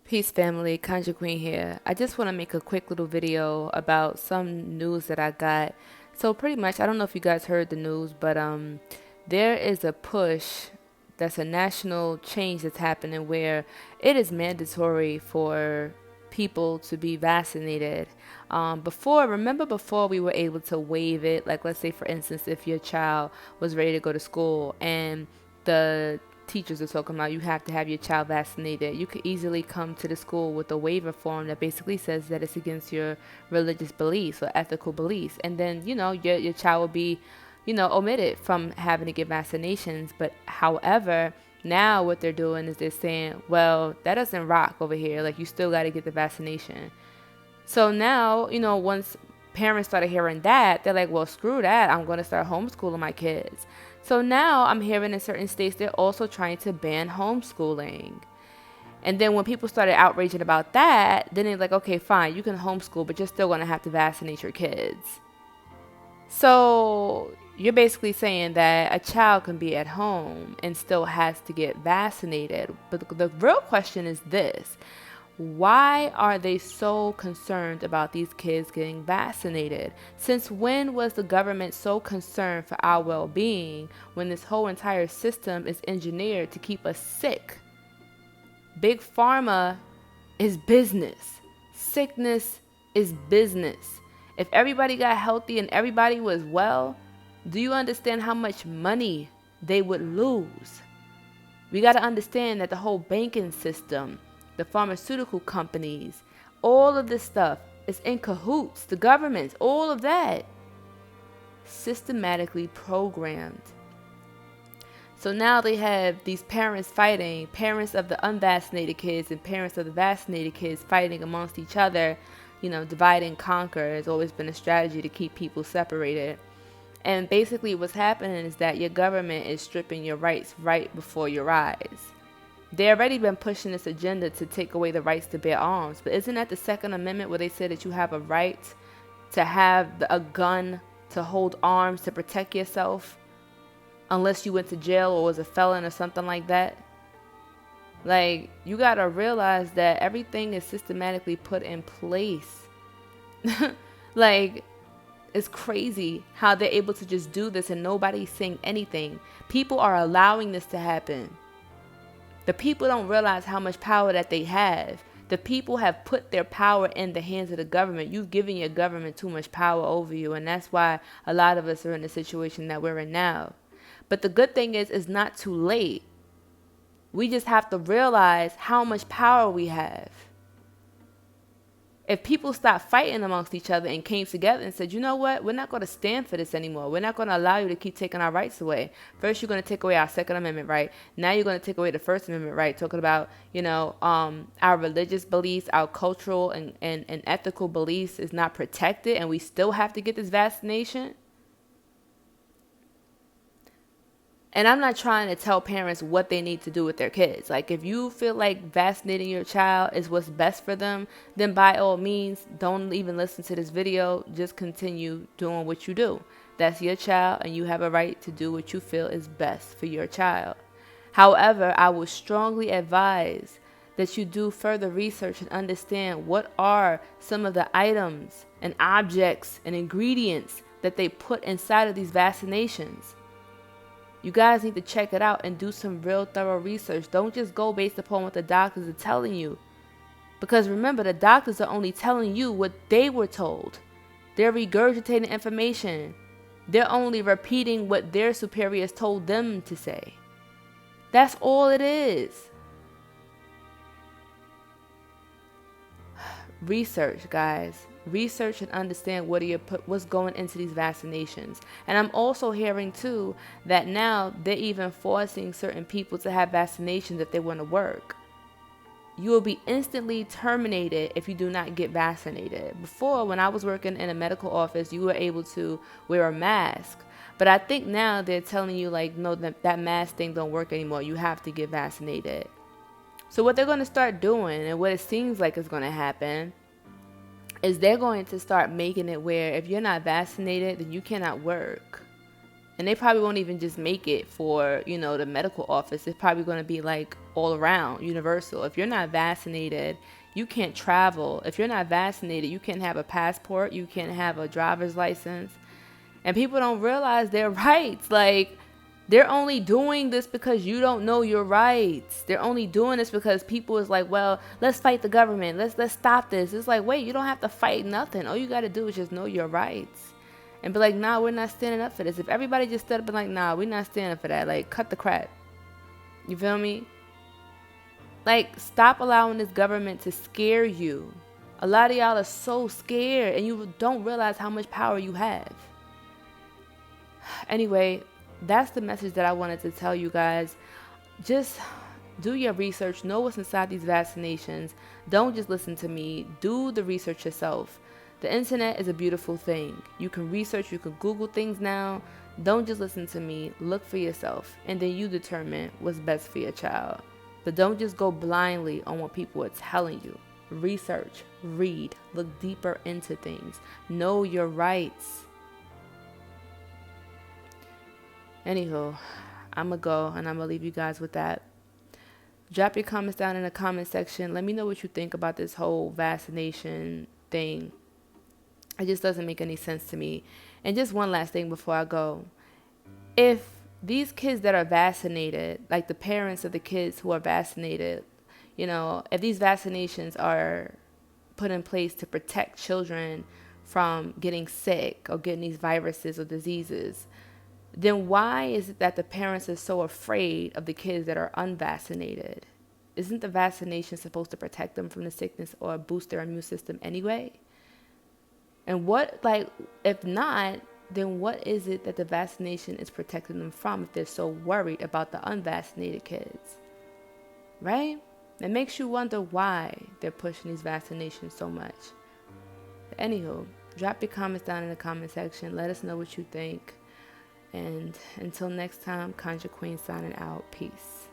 Peace family, Conjurequeen here. I just want to make a quick little video about some news that I got. So pretty much, I don't know if you guys heard the news, but there is a push that's a national change that's happening where it is mandatory for people to be vaccinated. Remember before we were able to waive it, like let's say for instance, if your child was ready to go to school and the teachers are talking about you have to have your child vaccinated, you could easily come to the school with a waiver form that basically says that it's against your religious beliefs or ethical beliefs, and then your child will be omitted from having to get vaccinations. But however, now what they're doing is they're saying, well, that doesn't rock over here, like you still got to get the vaccination. So now, once parents started hearing that, they're like, well, screw that. I'm going to start homeschooling my kids. So now I'm hearing in certain states, they're also trying to ban homeschooling. And then when people started outraging about that, then they're like, okay, fine, you can homeschool, but you're still going to have to vaccinate your kids. So you're basically saying that a child can be at home and still has to get vaccinated. But the real question is this: why are they so concerned about these kids getting vaccinated? Since when was the government so concerned for our well-being when this whole entire system is engineered to keep us sick? Big pharma is business. Sickness is business. If everybody got healthy and everybody was well, do you understand how much money they would lose? We got to understand that the whole banking system, the pharmaceutical companies, all of this stuff is in cahoots. The governments, all of that, systematically programmed. So now they have these parents fighting, parents of the unvaccinated kids and parents of the vaccinated kids fighting amongst each other. Divide and conquer has always been a strategy to keep people separated. And basically what's happening is that your government is stripping your rights right before your eyes. They already been pushing this agenda to take away the rights to bear arms. But isn't that the Second Amendment where they say that you have a right to have a gun, to hold arms, to protect yourself, unless you went to jail or was a felon or something like that? Like, you got to realize that everything is systematically put in place. Like, it's crazy how they're able to just do this and nobody's saying anything. People are allowing this to happen. The people don't realize how much power that they have. The people have put their power in the hands of the government. You've given your government too much power over you, and that's why a lot of us are in the situation that we're in now. But the good thing is, it's not too late. We just have to realize how much power we have. If people stopped fighting amongst each other and came together and said, you know what, we're not going to stand for this anymore. We're not going to allow you to keep taking our rights away. First, you're going to take away our Second Amendment right. Now you're going to take away the First Amendment right, talking about, our religious beliefs, our cultural and ethical beliefs is not protected, and we still have to get this vaccination. And I'm not trying to tell parents what they need to do with their kids. Like, if you feel like vaccinating your child is what's best for them, then by all means, don't even listen to this video. Just continue doing what you do. That's your child, and you have a right to do what you feel is best for your child. However, I would strongly advise that you do further research and understand what are some of the items and objects and ingredients that they put inside of these vaccinations. You guys need to check it out and do some real thorough research. Don't just go based upon what the doctors are telling you. Because remember, the doctors are only telling you what they were told. They're regurgitating information. They're only repeating what their superiors told them to say. That's all it is. Research, guys. Research and understand what's going into these vaccinations. And I'm also hearing too that now they're even forcing certain people to have vaccinations if they want to work. You will be instantly terminated if you do not get vaccinated. Before, when I was working in a medical office, you were able to wear a mask. But I think now they're telling you, like, no, that mask thing don't work anymore. You have to get vaccinated. So what they're going to start doing, and what it seems like is going to happen, is they're going to start making it where if you're not vaccinated, then you cannot work. And they probably won't even just make it for, the medical office. It's probably going to be like all around, universal. If you're not vaccinated, you can't travel. If you're not vaccinated, you can't have a passport, you can't have a driver's license. And people don't realize their rights. Like, they're only doing this because you don't know your rights. They're only doing this because people is like, well, let's fight the government. Let's stop this. It's like, wait, you don't have to fight nothing. All you got to do is just know your rights. And be like, nah, we're not standing up for this. If everybody just stood up and like, nah, we're not standing for that. Like, cut the crap. You feel me? Like, stop allowing this government to scare you. A lot of y'all are so scared and you don't realize how much power you have. Anyway, that's the message that I wanted to tell you guys. Just do your research. Know what's inside these vaccinations. Don't just listen to me. Do the research yourself. The internet is a beautiful thing. You can research. You can Google things now. Don't just listen to me. Look for yourself. And then you determine what's best for your child. But don't just go blindly on what people are telling you. Research. Read. Look deeper into things. Know your rights. Anywho, I'm going to go and I'm going to leave you guys with that. Drop your comments down in the comment section. Let me know what you think about this whole vaccination thing. It just doesn't make any sense to me. And just one last thing before I go. If these kids that are vaccinated, like the parents of the kids who are vaccinated, you know, if these vaccinations are put in place to protect children from getting sick or getting these viruses or diseases, then why is it that the parents are so afraid of the kids that are unvaccinated? Isn't the vaccination supposed to protect them from the sickness or boost their immune system anyway? And what, like, if not, then what is it that the vaccination is protecting them from if they're so worried about the unvaccinated kids? Right? It makes you wonder why they're pushing these vaccinations so much. But anywho, drop your comments down in the comment section. Let us know what you think. And until next time, Conjurequeen signing out. Peace.